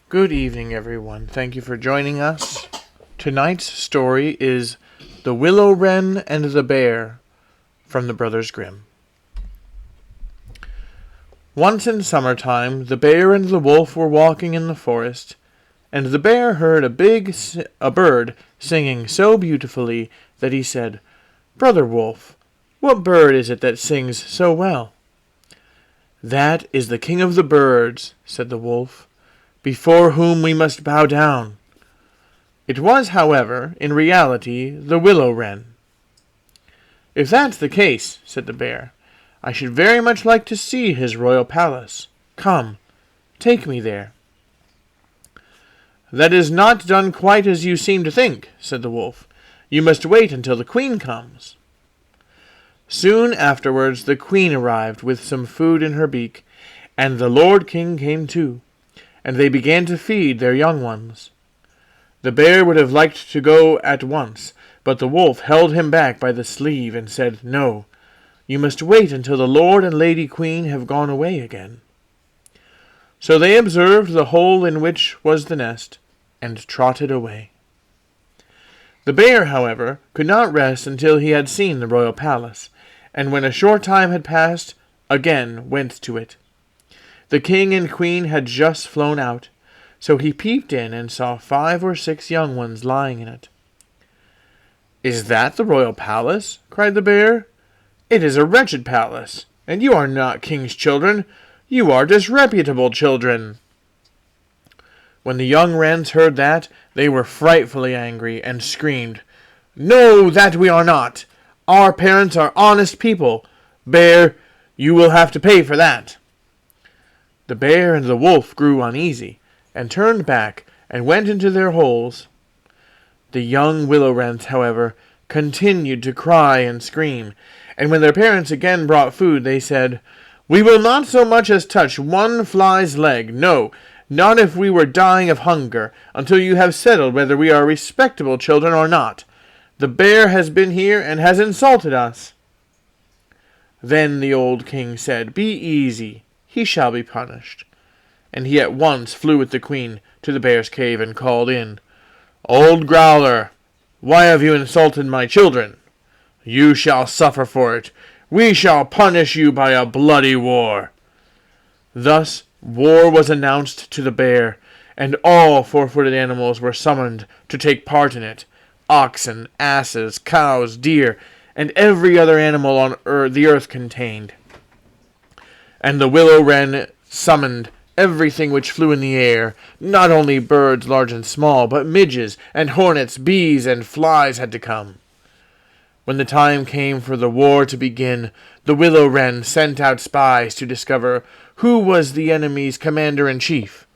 Good evening, everyone. Thank you for joining us. Tonight's story is The Willow, Wren, and the Bear from the Brothers Grimm. Once in summertime, the bear and the wolf were walking in the forest, and the bear heard a bird singing so beautifully that he said, "Brother Wolf, what bird is it that sings so well?" "That is the king of the birds," said the wolf, "before whom we must bow down." It was, however, in reality, the willow wren. "If that's the case," said the bear, "I should very much like to see his royal palace. Come, take me there." "That is not done quite as you seem to think," said the wolf. "You must wait until the queen comes." Soon afterwards the queen arrived with some food in her beak, and the lord king came too, and they began to feed their young ones. The bear would have liked to go at once, but the wolf held him back by the sleeve and said, "No, you must wait until the lord and lady queen have gone away again." So they observed the hole in which was the nest, and trotted away. The bear, however, could not rest until he had seen the royal palace, and when a short time had passed, again went to it. The king and queen had just flown out, so he peeped in and saw 5 or 6 young ones lying in it. "Is that the royal palace?" cried the bear. "It is a wretched palace, and you are not king's children. You are disreputable children." When the young wrens heard that, they were frightfully angry, and screamed, "No, that we are not! Our parents are honest people. Bear, you will have to pay for that." The bear and the wolf grew uneasy, and turned back, and went into their holes. The young willow wrens, however, continued to cry and scream, and when their parents again brought food, they said, "We will not so much as touch one fly's leg, no, not if we were dying of hunger, until you have settled whether we are respectable children or not. The bear has been here and has insulted us." Then the old king said, "Be easy, he shall be punished." And he at once flew with the queen to the bear's cave and called in, "Old growler, why have you insulted my children? You shall suffer for it. We shall punish you by a bloody war." Thus war was announced to the bear, and all 4-footed animals were summoned to take part in it: oxen, asses, cows, deer, and every other animal on the earth contained. And the willow wren summoned everything which flew in the air. Not only birds large and small, but midges and hornets, bees and flies had to come. When the time came for the war to begin, the willow wren sent out spies to discover who was the enemy's commander-in-chief.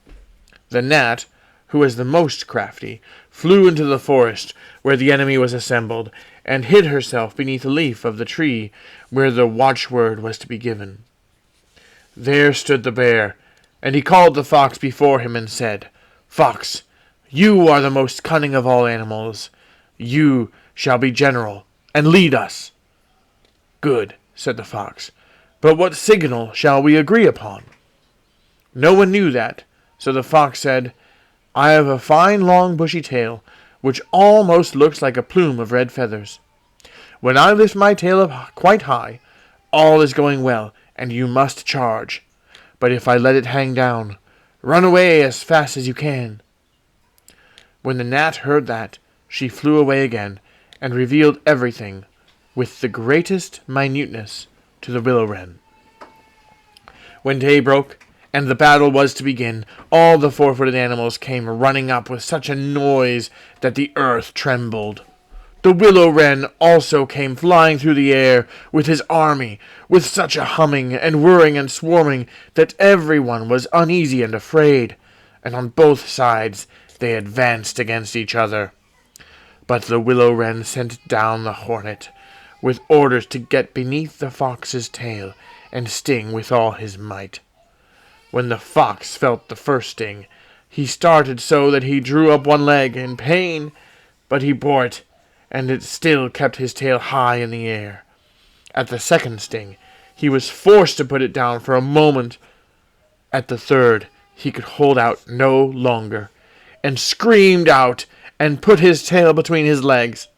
The gnat, who was the most crafty, flew into the forest where the enemy was assembled, and hid herself beneath a leaf of the tree where the watchword was to be given. There stood the bear, and he called the fox before him and said, "Fox, you are the most cunning of all animals. You shall be general and lead us." "Good," said the fox, "but what signal shall we agree upon?" No one knew that, so the fox said, "I have a fine long bushy tail, which almost looks like a plume of red feathers. When I lift my tail up quite high, all is going well, and you must charge. But if I let it hang down, run away as fast as you can." When the gnat heard that, she flew away again, and revealed everything, with the greatest minuteness, to the willow wren. When day broke, and the battle was to begin, all the 4-footed animals came running up with such a noise that the earth trembled. The willow wren also came flying through the air with his army, with such a humming and whirring and swarming that everyone was uneasy and afraid, and on both sides they advanced against each other. But the willow wren sent down the hornet, with orders to get beneath the fox's tail and sting with all his might. When the fox felt the first sting, he started so that he drew up one leg in pain, but he bore it, and it still kept his tail high in the air. At the second sting, he was forced to put it down for a moment. At the third, he could hold out no longer, and screamed out and put his tail between his legs.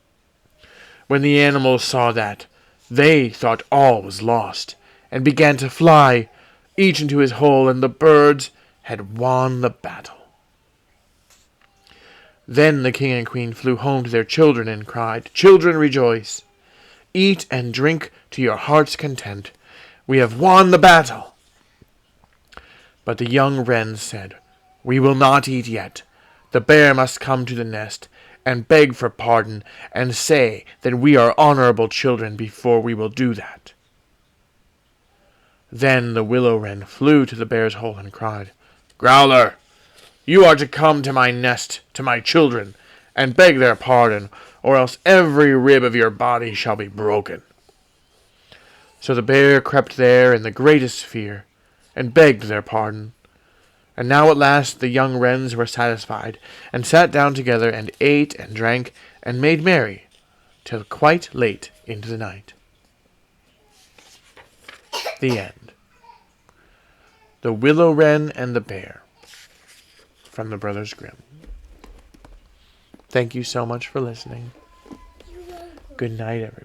When the animals saw that, they thought all was lost, and began to fly, each into his hole, and the birds had won the battle. Then the king and queen flew home to their children and cried, "Children, rejoice! Eat and drink to your heart's content. We have won the battle." But the young wrens said, "We will not eat yet. The bear must come to the nest and beg for pardon and say that we are honorable children before we will do that." Then the willow wren flew to the bear's hole and cried, "Growler, you are to come to my nest, to my children, and beg their pardon, or else every rib of your body shall be broken." So the bear crept there in the greatest fear, and begged their pardon. And now at last the young wrens were satisfied, and sat down together, and ate and drank, and made merry, till quite late into the night. The end. The Willow Wren and the Bear, from the Brothers Grimm. Thank you so much for listening. Good night, everyone.